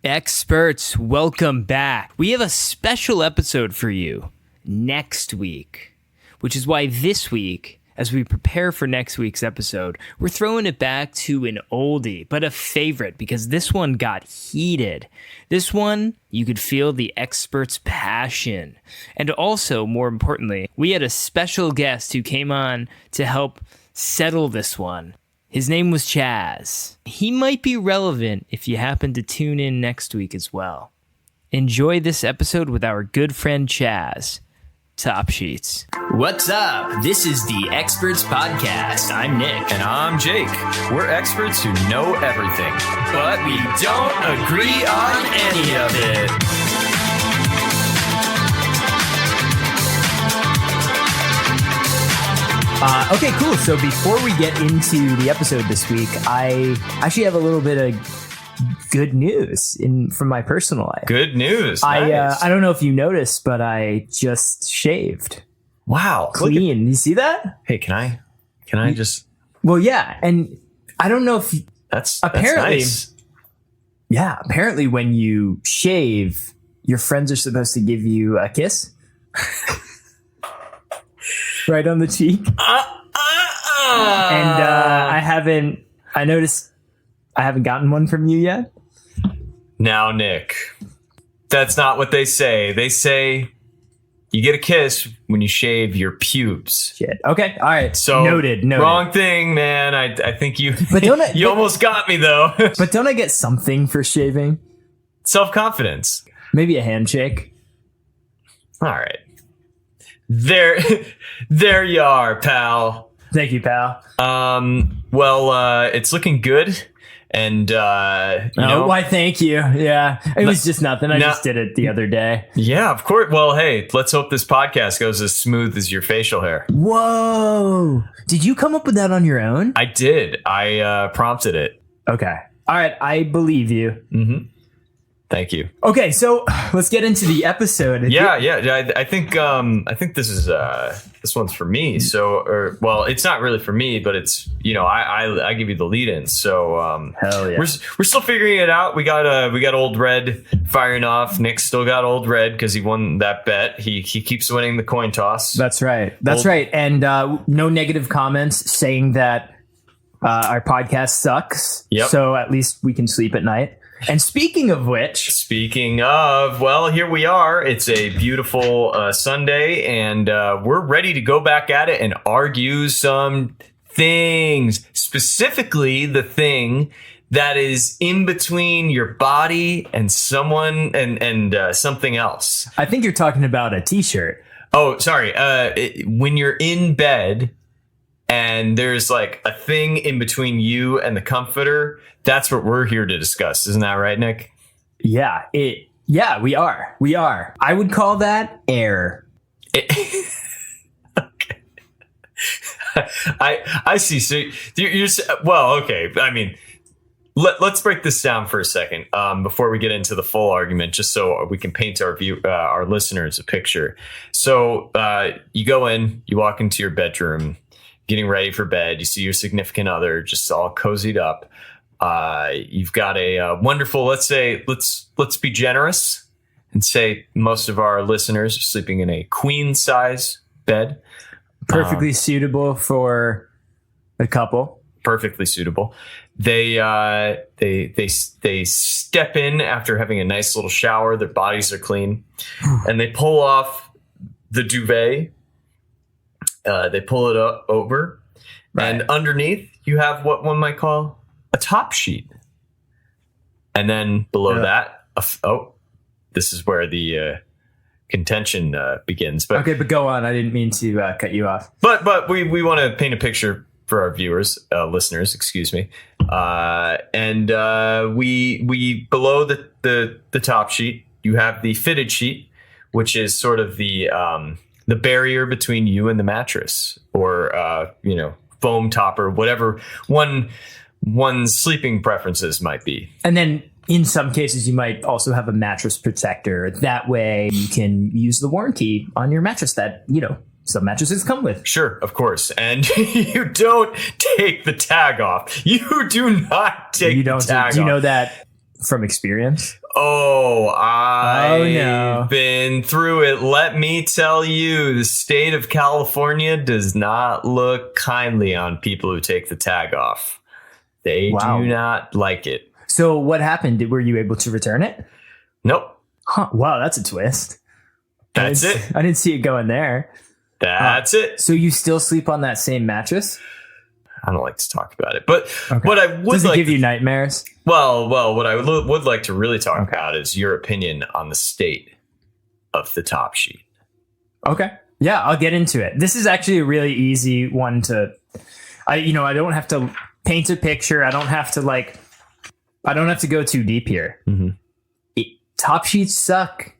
Experts, welcome back. We have a special episode for you next week, which is why this week, as we prepare for next week's episode, we're throwing it back to an oldie, but a favorite, because this one got heated. This one, you could feel the experts' passion. And also, more importantly, we had a special guest who came on to help settle this one. His name was Chaz. He might be relevant if you happen to tune in next week as well. Enjoy this episode with our good friend Chaz. Top Sheets. What's up? This is the Experts Podcast. I'm Nick. And I'm Jake. We're experts who know everything, but we don't agree on any of it. Okay, cool. So before we get into the episode this week, I actually have a little bit of good news from my personal life. Good news. Nice. I don't know if you noticed, but I just shaved. Wow. Clean. You see that? Hey, can I just... Well, yeah. And I don't know if... That's apparently nice. Yeah. Apparently when you shave, your friends are supposed to give you a kiss. Right on the cheek. And I noticed I haven't gotten one from you yet. Now, Nick, that's not what they say. They say you get a kiss when you shave your pubes. Shit. Okay. All right. So noted. Wrong thing, man. I think you almost got me though. But don't I get something for shaving? Self-confidence. Maybe a handshake. All right. There you are, pal. Thank you, pal. Well, it's looking good. And, why, thank you. Yeah, it was just nothing. I just did it the other day. Yeah, of course. Well, hey, let's hope this podcast goes as smooth as your facial hair. Whoa. Did you come up with that on your own? I did. I prompted it. Okay. All right. I believe you. Mm-hmm. Thank you. Okay, so let's get into the episode. Yeah. I think this is this one's for me. So, it's not really for me, but it's I give you the lead in. So hell yeah, we're still figuring it out. We got Old Red firing off. Nick still got Old Red because he won that bet. He keeps winning the coin toss. That's right. Right. And no negative comments saying that our podcast sucks. Yep. So at least we can sleep at night. And speaking of, well, here we are. It's a beautiful Sunday, and we're ready to go back at it and argue some things, specifically the thing that is in between your body and someone and something else. I think you're talking about a t-shirt. Oh, sorry. When you're in bed and there's like a thing in between you and the comforter, that's what we're here to discuss. Isn't that right, Nick? Yeah, we are. I would call that air. Okay. I see. So you're well, okay. I mean, let's break this down for a second before we get into the full argument, just so we can paint our listeners a picture. So you go in, you walk into your bedroom, getting ready for bed. You see your significant other just all cozied up. You've got a wonderful, let's be generous and say most of our listeners are sleeping in a queen size bed. Perfectly suitable for a couple. Perfectly suitable. They step in after having a nice little shower. Their bodies are clean and they pull off the duvet. They pull it up over, right. And underneath you have what one might call a top sheet. And then below that, this is where the contention begins. But okay, but go on. I didn't mean to cut you off. But we want to paint a picture for our listeners, excuse me. And we below the top sheet, you have the fitted sheet, which is sort of the barrier between you and the mattress, or foam topper, whatever one's sleeping preferences might be. And then in some cases, you might also have a mattress protector. That way you can use the warranty on your mattress that, some mattresses come with. Sure, of course. And you don't take the tag off. You do not take the tag off. Do you know that from experience? Oh, I've no. been through it. Let me tell you, the state of California does not look kindly on people who take the tag off. They do not like it. So what happened? Were you able to return it? Nope. Huh. Wow, that's a twist. That's it. I didn't see it going there. That's it. So you still sleep on that same mattress? I don't like to talk about it, but what I would Does it like give you nightmares? Well, what I would like to really talk about is your opinion on the state of the top sheet. Okay. Yeah, I'll get into it. This is actually a really easy one to, I don't have to paint a picture. I don't have to go too deep here. Mm-hmm. Top sheets suck.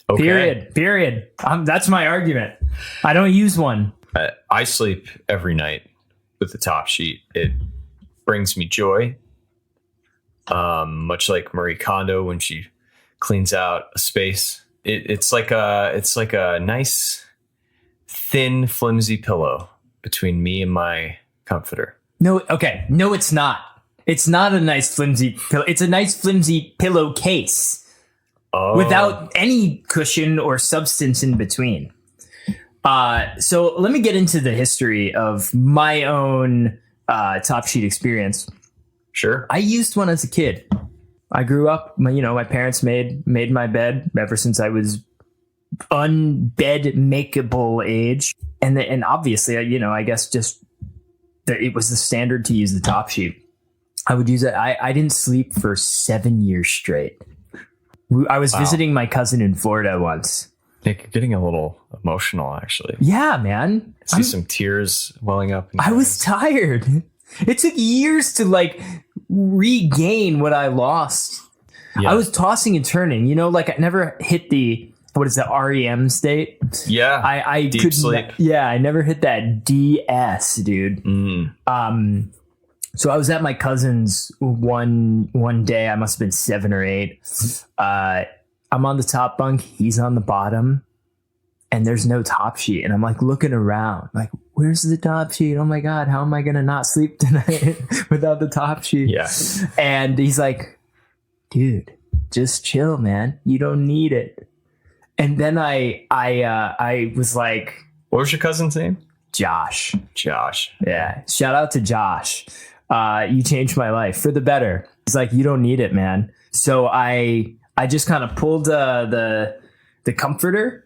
Okay. Period. That's my argument. I don't use one. I sleep every night with the top sheet. It brings me joy. Much like Marie Kondo when she cleans out a space. It's like a nice, thin, flimsy pillow between me and my comforter. No, okay. No, it's not. It's not a nice flimsy pillow. It's a nice flimsy pillowcase without any cushion or substance in between. So let me get into the history of my own top sheet experience. Sure. I used one as a kid. I grew up, my parents made my bed ever since I was unbed makeable age. And obviously, I guess just that it was the standard to use the top sheet. I would use it. I didn't sleep for 7 years straight. I was visiting my cousin in Florida once. Nick, you're getting a little emotional, actually. Yeah, man. I see some tears welling up. I was tired. It took years to regain what I lost. Yeah. I was tossing and turning, I never hit the REM state. Yeah. I deep couldn't sleep. Yeah, I never hit that DS, dude. So I was at my cousin's one day. I must have been 7 or 8. I'm on the top bunk. He's on the bottom. And there's no top sheet. And I'm looking around. Where's the top sheet? Oh my God, how am I going to not sleep tonight without the top sheet? Yeah. And he's like, dude, just chill, man. You don't need it. And then I was like, what was your cousin's name? Josh. Yeah. Shout out to Josh. You changed my life for the better. He's like, you don't need it, man. So I just kind of pulled the comforter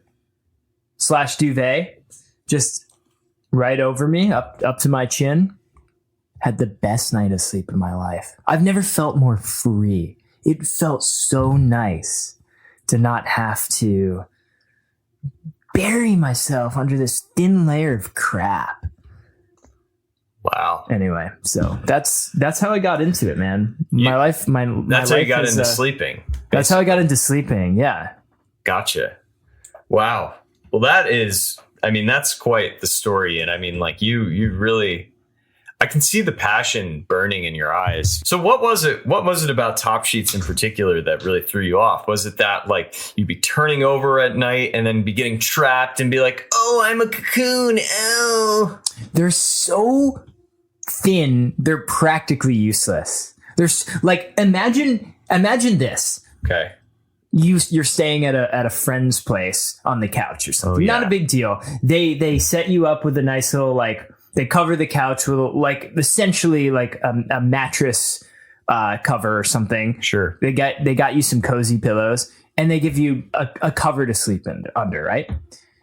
/ duvet just right over me, up to my chin. Had the best night of sleep of my life. I've never felt more free. It felt so nice to not have to bury myself under this thin layer of crap. Wow. Anyway, so that's how I got into it, man. My life. That's how you got into sleeping. That's how I got into sleeping. Yeah. Gotcha. Wow. Well, that's quite the story. And you really, I can see the passion burning in your eyes. So what was it about top sheets in particular that really threw you off? Was it that you'd be turning over at night and then be getting trapped and be like, oh, I'm a cocoon. Oh, they're so thin. They're practically useless. There's imagine this. Okay. You're staying at a friend's place on the couch or something. Oh, yeah. Not a big deal. They set you up with a nice little they cover the couch with essentially a mattress cover or something. Sure. They got you some cozy pillows and they give you a cover to sleep under, right?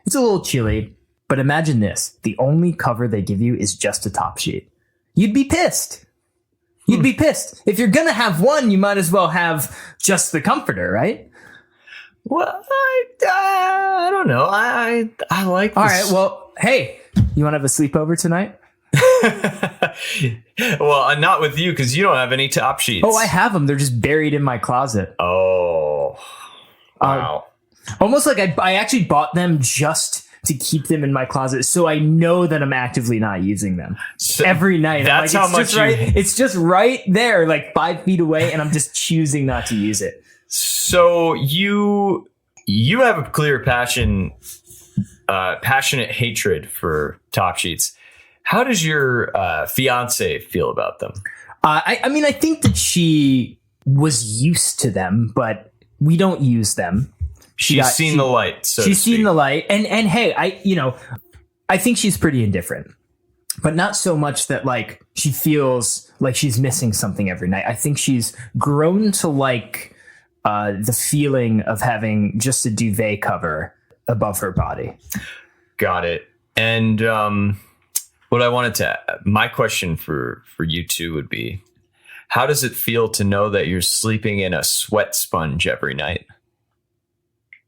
It's a little chilly, but imagine this. The only cover they give you is just a top sheet. You'd be pissed. You'd be pissed. If you're going to have one, you might as well have just the comforter, right? Well, I don't know. I like this. All right. Well, hey, you want to have a sleepover tonight? Well, not with you because you don't have any top sheets. Oh, I have them. They're just buried in my closet. Oh, wow. Almost like I actually bought them just to keep them in my closet so I know that I'm actively not using them every night. That's how much it's just right there, 5 feet away, and I'm just choosing not to use it. So you have a clear passionate hatred for top sheets. How does your fiance feel about them? I think that she was used to them, but we don't use them. She's seen the light. She's seen the light. And hey, I think she's pretty indifferent, but not so much that like she feels like she's missing something every night. I think she's grown to like the feeling of having just a duvet cover above her body. Got it. And my question for you two would be, how does it feel to know that you're sleeping in a sweat sponge every night?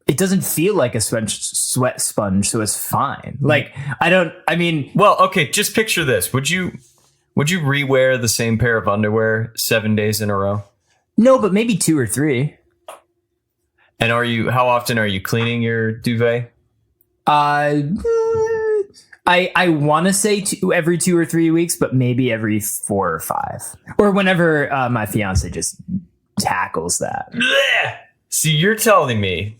It doesn't feel like a sweat sponge, so it's fine. Like, well, okay, just picture this. Would you rewear the same pair of underwear 7 days in a row? No, but maybe 2 or 3. And how often are you cleaning your duvet? I want to say every 2 or 3 weeks, but maybe every 4 or 5, or whenever my fiance just tackles that. Blech! So you're telling me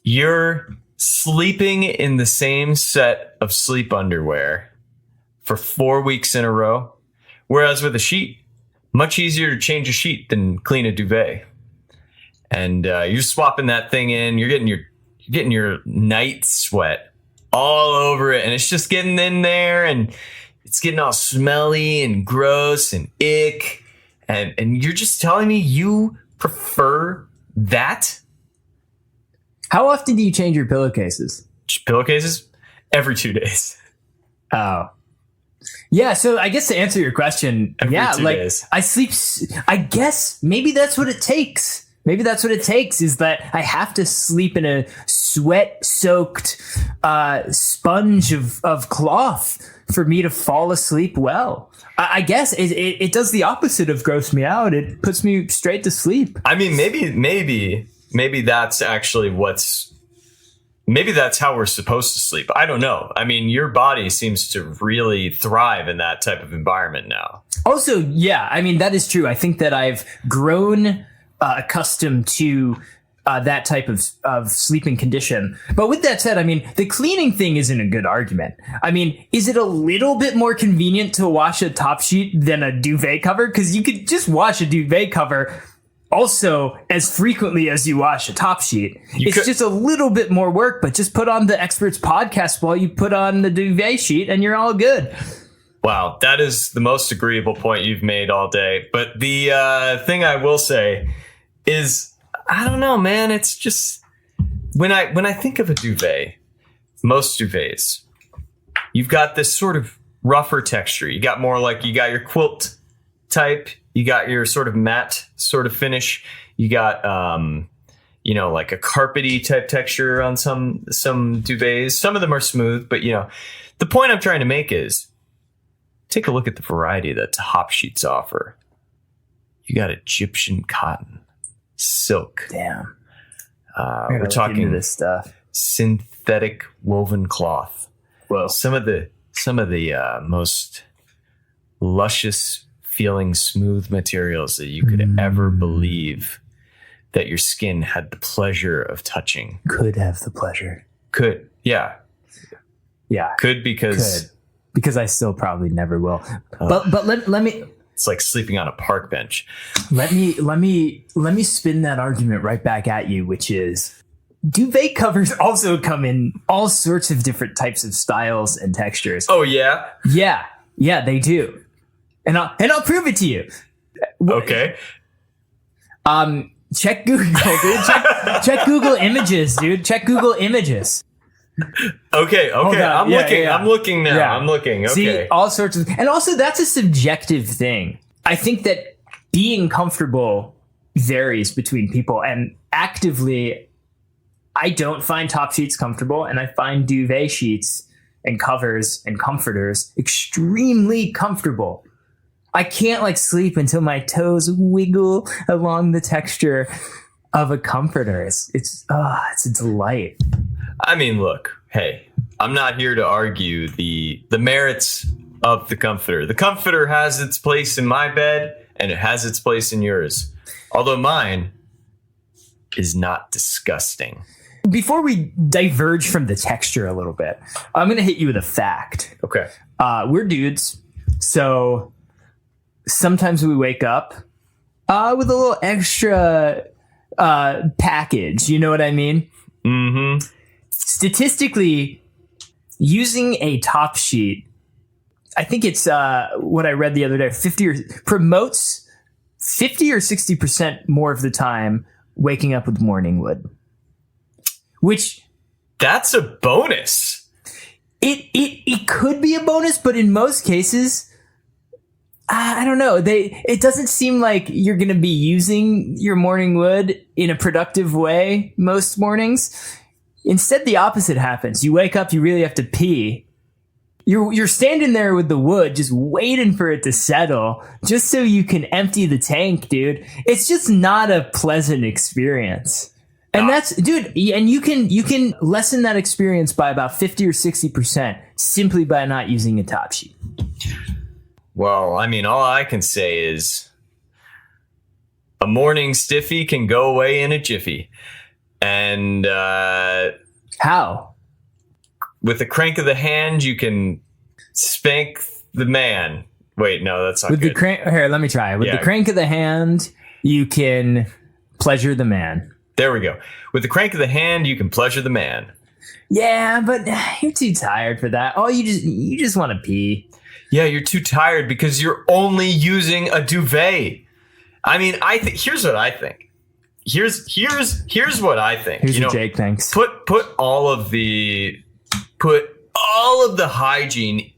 you're sleeping in the same set of sleep underwear for 4 weeks in a row, whereas with a sheet, much easier to change a sheet than clean a duvet. And you're swapping that thing in. You're getting your night sweat all over it, and it's just getting in there, and it's getting all smelly and gross and ick. And you're just telling me you prefer that? How often do you change your pillowcases? Pillowcases? Every 2 days. Oh. Yeah, so I guess to answer your question, every 2 days. I sleep, I guess maybe that's what it takes. Maybe that's what it takes, is that I have to sleep in a sweat-soaked sponge of cloth for me to fall asleep well. I guess it does the opposite of gross me out. It puts me straight to sleep. I mean, maybe that's actually maybe that's how we're supposed to sleep. I don't know. I mean, your body seems to really thrive in that type of environment now. Also, yeah, I mean, that is true. I think that I've grown accustomed to that type of sleeping condition. But with that said, I mean, the cleaning thing isn't a good argument. I mean, is it a little bit more convenient to wash a top sheet than a duvet cover? Because you could just wash a duvet cover also as frequently as you wash a top sheet. It's just a little bit more work, but just put on the Experts podcast while you put on the duvet sheet and you're all good. Wow, that is the most agreeable point you've made all day. But the thing I will say is, I don't know, man. It's just when I think of a duvet, most duvets, you've got this sort of rougher texture. You got your quilt type. You got your sort of matte sort of finish. You got like a carpety type texture on some duvets. Some of them are smooth, but the point I'm trying to make is, take a look at the variety that top sheets offer. You got Egyptian cotton, silk. Damn. We're talking this stuff. Synthetic woven cloth. Well, some of the most luscious feeling smooth materials that you could ever believe that your skin had the pleasure of touching. Could have the pleasure. Could. Yeah. Could because I still probably never will. But let me. It's like sleeping on a park bench. Let me spin that argument right back at you, which is duvet covers also come in all sorts of different types of styles and textures. Oh yeah? Yeah, they do. And I'll prove it to you. Okay. Check Google, dude. Check Google Images, dude. Check Google Images. Okay. I'm looking. Yeah. I'm looking now. Yeah. I'm looking. Okay. See, all sorts of, and also that's a subjective thing. I think that being comfortable varies between people, and actively, I don't find top sheets comfortable, and I find duvet sheets and covers and comforters extremely comfortable. I can't sleep until my toes wiggle along the texture of a comforter. It's a delight. I mean, look, hey, I'm not here to argue the merits of the comforter. The comforter has its place in my bed, and it has its place in yours. Although mine is not disgusting. Before we diverge from the texture a little bit, I'm going to hit you with a fact. Okay. We're dudes, so sometimes we wake up With a little extra package. You know what I mean? Mm-hmm. Statistically, using a top sheet, I think it's what I read the other day, promotes 50 or 60% more of the time waking up with morning wood. Which... That's a bonus. It could be a bonus, but in most cases, I don't know. It doesn't seem like you're going to be using your morning wood in a productive way most mornings. Instead, the opposite happens. You wake up, you really have to pee. You're standing there with the wood, just waiting for it to settle, just so you can empty the tank, dude. It's just not a pleasant experience. And that's, dude, and you can lessen that experience by about 50 or 60% simply by not using a top sheet. Well, I mean, all I can say is a morning stiffy can go away in a jiffy. And how? With a crank of the hand, you can spank the man. Wait, no, that's not with good. Here, let me try. With the crank of the hand, you can pleasure the man. There we go. With the crank of the hand, you can pleasure the man. Yeah, but you're too tired for that. Oh, you just want to pee. Yeah, you're too tired because you're only using a duvet. I mean, here's what I think. Here's what I think. Here's what Jake thinks. Put all of the hygiene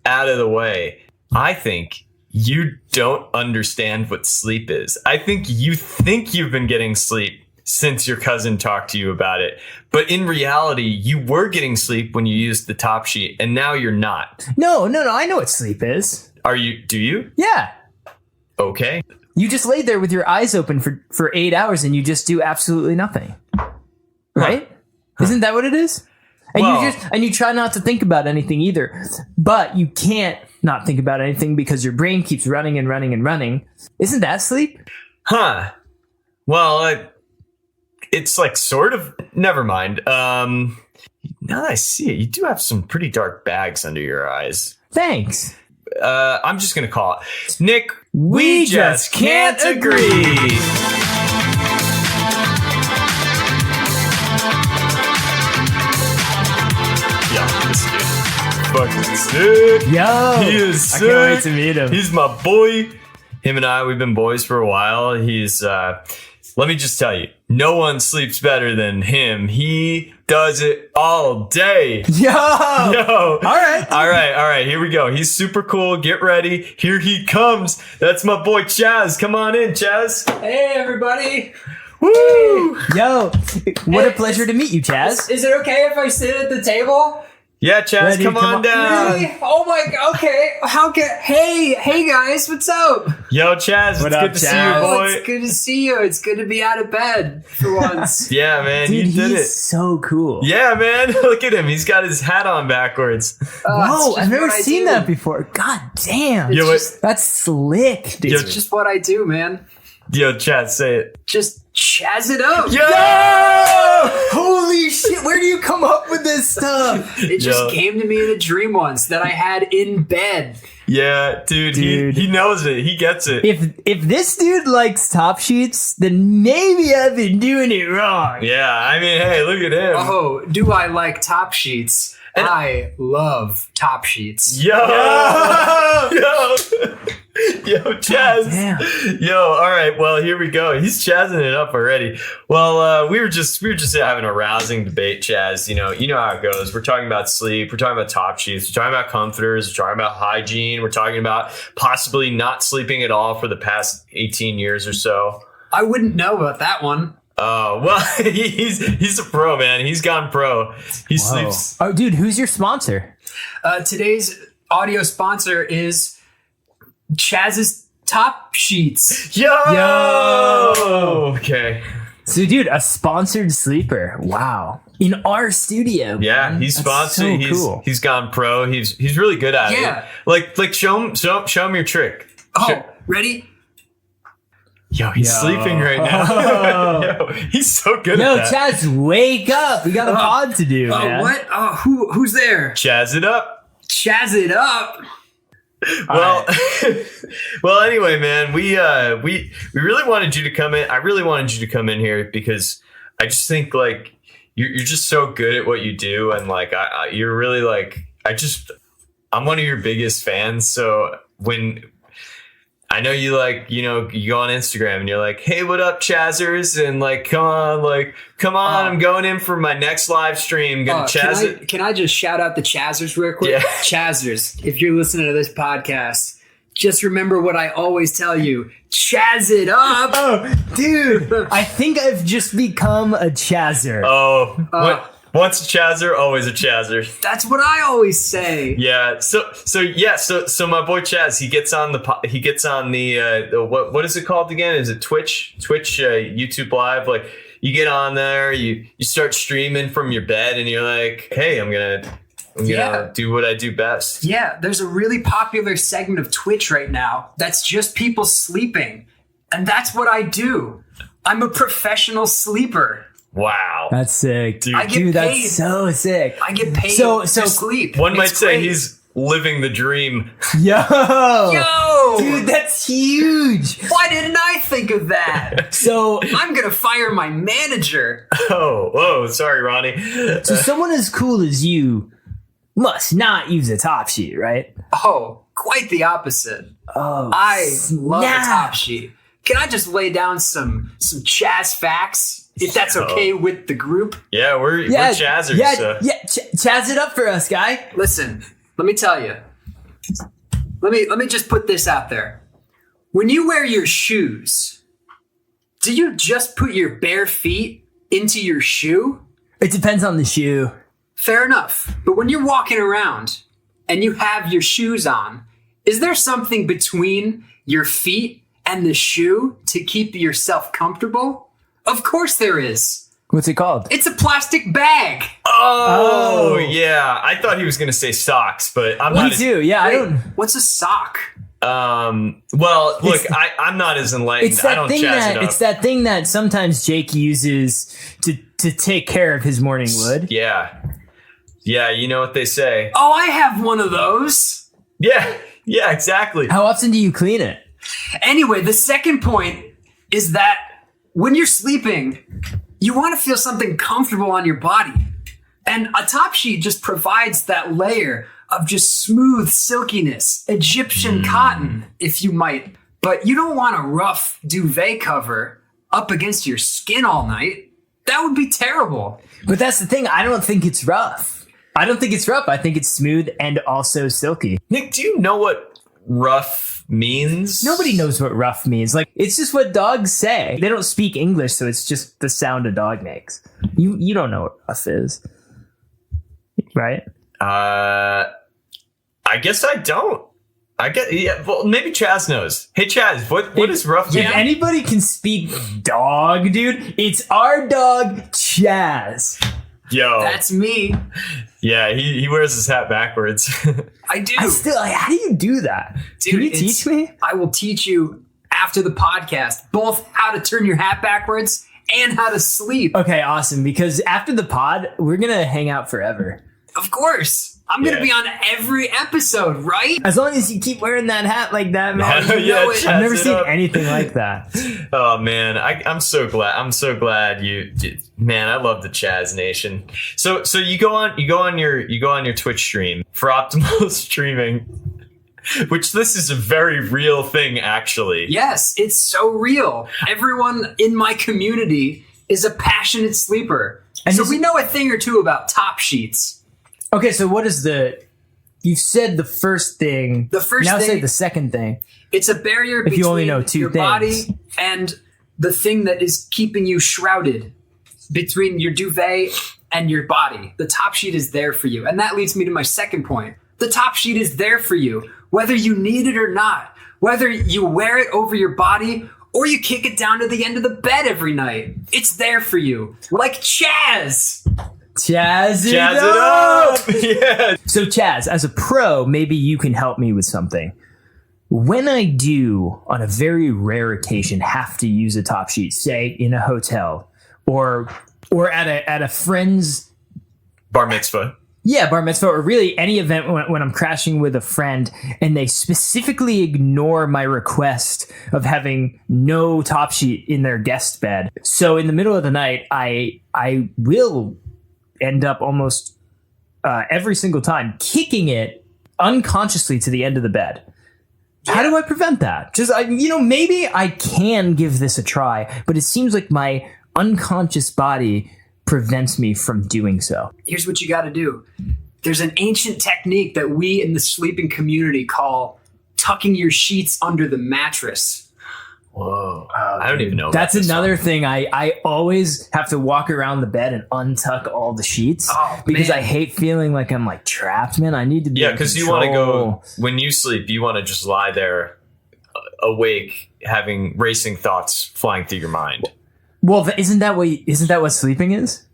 out of the way. I think you don't understand what sleep is. I think you've been getting sleep since your cousin talked to you about it. But in reality, you were getting sleep when you used the top sheet, and now you're not. No. I know what sleep is. Do you? Yeah. Okay. You just lay there with your eyes open for 8 hours and you just do absolutely nothing. Right? Huh. Isn't that what it is? And you try not to think about anything either. But you can't not think about anything because your brain keeps running and running and running. Isn't that sleep? Huh. Well, it's like sort of. Never mind. Now that I see it, you do have some pretty dark bags under your eyes. Thanks. I'm just going to call it. Nick, we just can't agree. Fucking sick. Yo, he is sick. I can't wait to meet him. He's my boy. Him and I, we've been boys for a while. He's let me just tell you, no one sleeps better than him. He does it all day. Yo. All right. Here we go. He's super cool. Get ready. Here he comes. That's my boy Chaz. Come on in, Chaz. Hey, everybody. Woo. Yo, what a pleasure to meet you, Chaz. Is it okay if I sit at the table? Yeah, Chaz, come on down. Really? Oh my god, okay. Hey guys, what's up? Yo, Chaz, it's good to see you, boy. It's good to see you. It's good to be out of bed for once. Yeah, man, dude, you did it. He's so cool. Yeah, man, look at him. He's got his hat on backwards. Whoa, I've never seen that before. God damn. That's slick, dude. It's just what I do, man. Yo, Chaz, say it. Just Chaz it up. Yo! Holy shit, where do you come up with this stuff? It just came to me in a dream once that I had in bed. Yeah, dude. He knows it. He gets it. If this dude likes top sheets, then maybe I've been doing it wrong. Yeah, I mean, hey, look at him. Oh, do I like top sheets? And I love top sheets. Yo, Chaz. Yo, all right. Well, here we go. He's chazzing it up already. Well, we were just having a rousing debate, Chaz. You know how it goes. We're talking about sleep. We're talking about top sheets. We're talking about comforters. We're talking about hygiene. We're talking about possibly not sleeping at all for the past 18 years or so. I wouldn't know about that one. Oh, well, he's a pro, man. He's gone pro. He sleeps. Oh, dude, who's your sponsor? Today's audio sponsor is Chaz's Top Sheets. Yo! Okay. So, dude, a sponsored sleeper. Wow. In our studio. Yeah, man. he's sponsored. So cool. He's gone pro. He's really good at it. Like show him your trick. Oh, ready? Yo, he's sleeping right now. Yo, he's so good at that. Chaz, wake up. We got a pod to do, man. What? Oh, who's there? Chaz it up. Chaz it up. Well, well. Anyway, man, we really wanted you to come in. I really wanted you to come in here because I just think like you're just so good at what you do, and like you're really like I'm one of your biggest fans. So when I know you like, you go on Instagram and you're like, hey, what up, Chazzers? And like, come on, I'm going in for my next live stream. Gonna Chaz it. Can I just shout out the Chazzers real quick? Yeah. Chazzers, if you're listening to this podcast, just remember what I always tell you. Chaz it up. Oh, dude, I think I've just become a Chazzer. Oh, once a Chazzer, always a Chazzer. That's what I always say. Yeah. So my boy Chaz, he gets on the what is it called again? Is it Twitch, YouTube Live? Like you get on there, you start streaming from your bed, and you're like, hey, I'm gonna do what I do best. Yeah, there's a really popular segment of Twitch right now that's just people sleeping, and that's what I do. I'm a professional sleeper. Wow. That's sick. Dude, I get paid. That's so sick. I get paid So to sleep. One might say great. he's living the dream. Yo, Yo! dude, that's huge. Why didn't I think of that? So I'm going to fire my manager. Oh, sorry, Ronnie. someone as cool as you must not use a top sheet, right? Oh, quite the opposite. Oh, I love a snap. top sheet. Can I just lay down some Chaz facts, if that's okay with the group? Yeah, we're Chazzers. Chaz it up for us, guy. Listen, let me tell you. Let me just put this out there. When you wear your shoes, do you just put your bare feet into your shoe? It depends on the shoe. Fair enough. But when you're walking around and you have your shoes on, is there something between your feet and the shoe to keep yourself comfortable? Of course there is. What's it called? It's a plastic bag. Oh, yeah. I thought he was going to say socks, but I'm Me not. too. Yeah, I Wait, don't. what's a sock? Well, look, I'm not as enlightened. It's I that don't thing Chaz it up. it's that thing that sometimes Jake uses to take care of his morning wood. Yeah. Yeah, you know what they say. Oh, I have one of those. Yeah, exactly. How often do you clean it? Anyway, the second point is that when you're sleeping, you want to feel something comfortable on your body. And a top sheet just provides that layer of just smooth silkiness, Egyptian cotton, if you might. But you don't want a rough duvet cover up against your skin all night. That would be terrible. But that's the thing. I don't think it's rough. I don't think it's rough. I think it's smooth and also silky. Nick, do you know what rough means? Nobody knows what rough means. Like, it's just what dogs say. They don't speak English, so it's just the sound a dog makes. You don't know what rough is, right? I guess I don't. Well, maybe Chaz knows. Hey, Chaz, what does rough mean? If anybody can speak dog, dude, it's our dog, Chaz. Yo. That's me. Yeah, he wears his hat backwards. I do. How do you do that? Dude, Can you teach me? I will teach you after the podcast both how to turn your hat backwards and how to sleep. Okay, awesome. Because after the pod, we're going to hang out forever. Of course. I'm going to be on every episode, right? As long as you keep wearing that hat like that, man. Yeah, know it. I've never Chaz it seen up. anything like that. Oh man, I'm so glad. I'm so glad you. Man, I love the Chaz Nation. So you go on your Twitch stream for optimal streaming, which this is a very real thing, actually. Yes, it's so real. Everyone in my community is a passionate sleeper. And so this- we know a thing or two about top sheets. Okay, so what is you said the first thing. The first now thing- say the second thing. It's a barrier If between you only know two your things. body and the thing that is keeping you shrouded between your duvet and your body. The top sheet is there for you. And that leads me to my second point. The top sheet is there for you, whether you need it or not, whether you wear it over your body or you kick it down to the end of the bed every night. It's there for you. Like Chaz. Chaz it Chaz up! it up. Yeah. So Chaz, as a pro, maybe you can help me with something. When I do, on a very rare occasion, have to use a top sheet, say in a hotel or at a friend's Bar mitzvah. Yeah, bar mitzvah, or really any event when I'm crashing with a friend and they specifically ignore my request of having no top sheet in their guest bed. So in the middle of the night, I will end up almost every single time kicking it unconsciously to the end of the bed. Yeah. How do I prevent that? Just, maybe I can give this a try, but it seems like my unconscious body prevents me from doing so. Here's what you got to do. There's an ancient technique that we in the sleeping community call tucking your sheets under the mattress. Whoa. I don't even know. That's another thing. I always have to walk around the bed and untuck all the sheets because I hate feeling like I'm like trapped, man. I need to be because you want to go, when you sleep, you want to just lie there awake, having racing thoughts flying through your mind. Well, isn't that what sleeping is?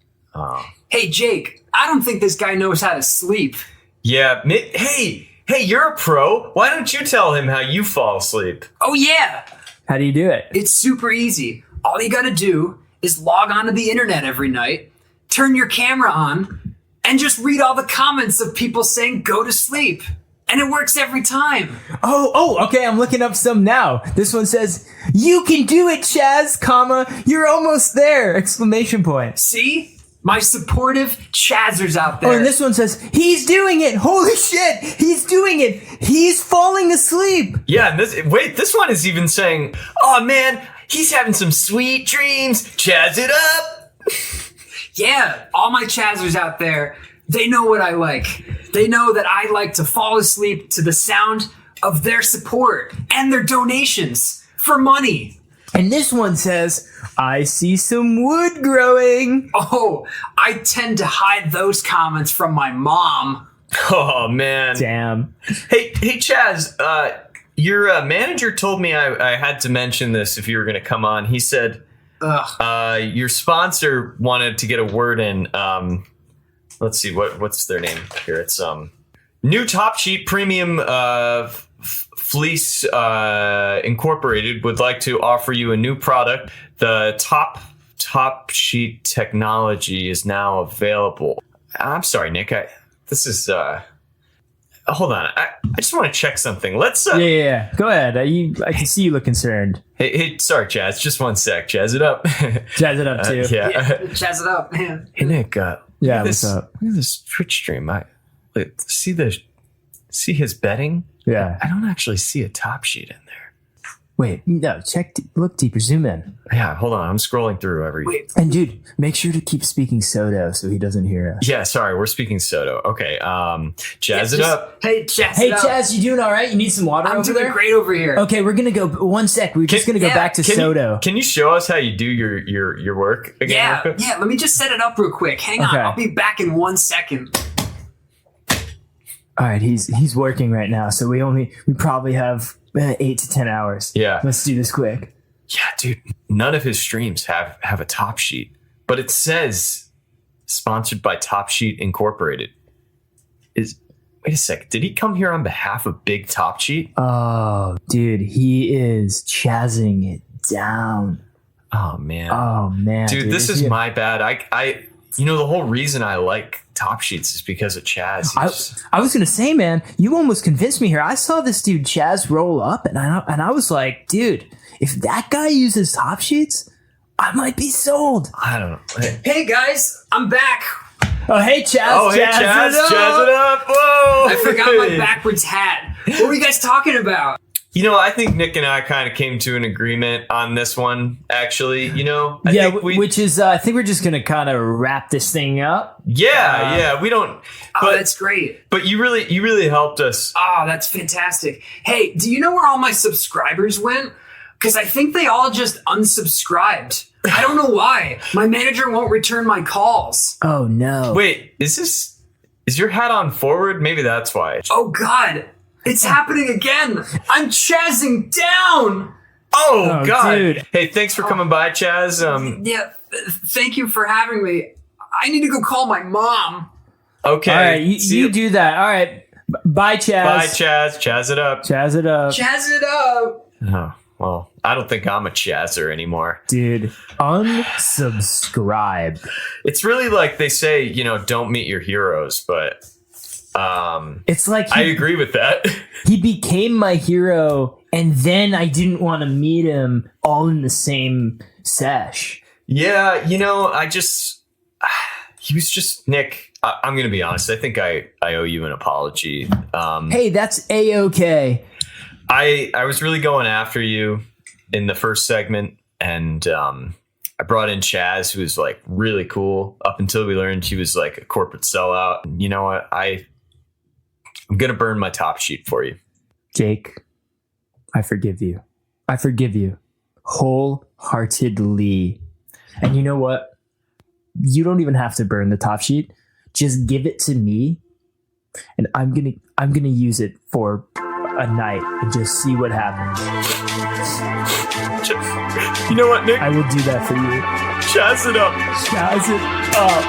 Hey, Jake, I don't think this guy knows how to sleep. Yeah. Hey, you're a pro. Why don't you tell him how you fall asleep? Oh, yeah. How do you do it? It's super easy. All you got to do is log onto the internet every night, turn your camera on, and just read all the comments of people saying go to sleep. And it works every time. Oh, okay. I'm looking up some now. This one says, "You can do it, Chaz, you're almost there!" Exclamation point. See? My supportive Chazzers out there. Oh, and this one says, "He's doing it! Holy shit! He's doing it! He's falling asleep!" Yeah, and this one is even saying, "Oh man, he's having some sweet dreams. Chaz it up!" Yeah, all my Chazzers out there, they know what I like. They know that I like to fall asleep to the sound of their support and their donations for money. And this one says, "I see some wood growing." Oh, I tend to hide those comments from my mom. Oh, man. Damn. Hey, Chaz, your manager told me I had to mention this if you were going to come on. He said your sponsor wanted to get a word in. Let's see, what's their name here? It's New Top Sheet Premium Fleece Incorporated would like to offer you a new product. The Top Sheet technology is now available. I'm sorry, Nick. Hold on. I just want to check something. Let's. Yeah. Go ahead. I can see you look concerned. Hey, sorry, Chaz. Just one sec. Chaz it up. Chaz it up too. Yeah, Chaz it up, man. Hey, Nick. Yeah, what's up? Look at this Twitch stream. See his bedding? Yeah. I don't actually see a top sheet in there. Wait, no, look deeper, zoom in. Yeah, hold on. I'm scrolling through Wait. And dude, make sure to keep speaking Soto so he doesn't hear us. Yeah, sorry, we're speaking Soto. Okay, Chaz it up. Hey, Chaz. Hey, Chaz, you doing all right? You need some water over there? I'm doing great over here. Okay, we're gonna go. One sec. We're just gonna go back to Soto. Can you show us how you do your work again? Yeah. Let me just set it up real quick. Hang on. I'll be back in 1 second. All right, he's working right now, so we probably have 8 to 10 hours. Yeah, let's do this quick. Yeah, dude. None of his streams have a top sheet, but it says sponsored by Top Sheet Incorporated. Wait a sec. Did he come here on behalf of Big Top Sheet? Oh, dude, he is chazzing it down. Oh man, dude, this is my bad. I the whole reason I like Top Sheets is because of Chaz. I was gonna say, man, you almost convinced me here. I saw this dude Chaz roll up, and I was like, dude, if that guy uses Top Sheets, I might be sold. I don't know. Hey guys, I'm back. Oh, hey Chaz. Oh, hey Chaz. Chaz it up. Whoa. I forgot my backwards hat. What were you guys talking about? I think Nick and I kind of came to an agreement on this one, actually. I think which is, I think we're just going to kind of wrap this thing up. Yeah, we don't. But, that's great. But you really helped us. Oh, that's fantastic. Hey, do you know where all my subscribers went? Because I think they all just unsubscribed. I don't know why. My manager won't return my calls. Oh, no. Wait, is your hat on forward? Maybe that's why. Oh, God. It's happening again. I'm chazzing down. Oh God. Dude. Hey, thanks for coming by, Chaz. Yeah, thank you for having me. I need to go call my mom. Okay. All right, you do that. All right. Bye, Chaz. Bye, Chaz. Chaz it up. Chaz it up. Chaz it up. Oh, well, I don't think I'm a Chazzer anymore. Dude, unsubscribe. It's really like they say, you know, don't meet your heroes, but it's like I agree with that. He became my hero, and then I didn't want to meet him all in the same sesh. Yeah, you know, he was just Nick. I'm going to be honest. I think I owe you an apology. Hey, that's A-okay. I was really going after you in the first segment, and I brought in Chaz, who was like really cool up until we learned he was like a corporate sellout. And you know what? I'm going to burn my top sheet for you. Jake, I forgive you. I forgive you wholeheartedly. And you know what? You don't even have to burn the top sheet. Just give it to me, and I'm gonna use it for a night and just see what happens. You know what, Nick? I will do that for you. Chaz it up. Chaz it up.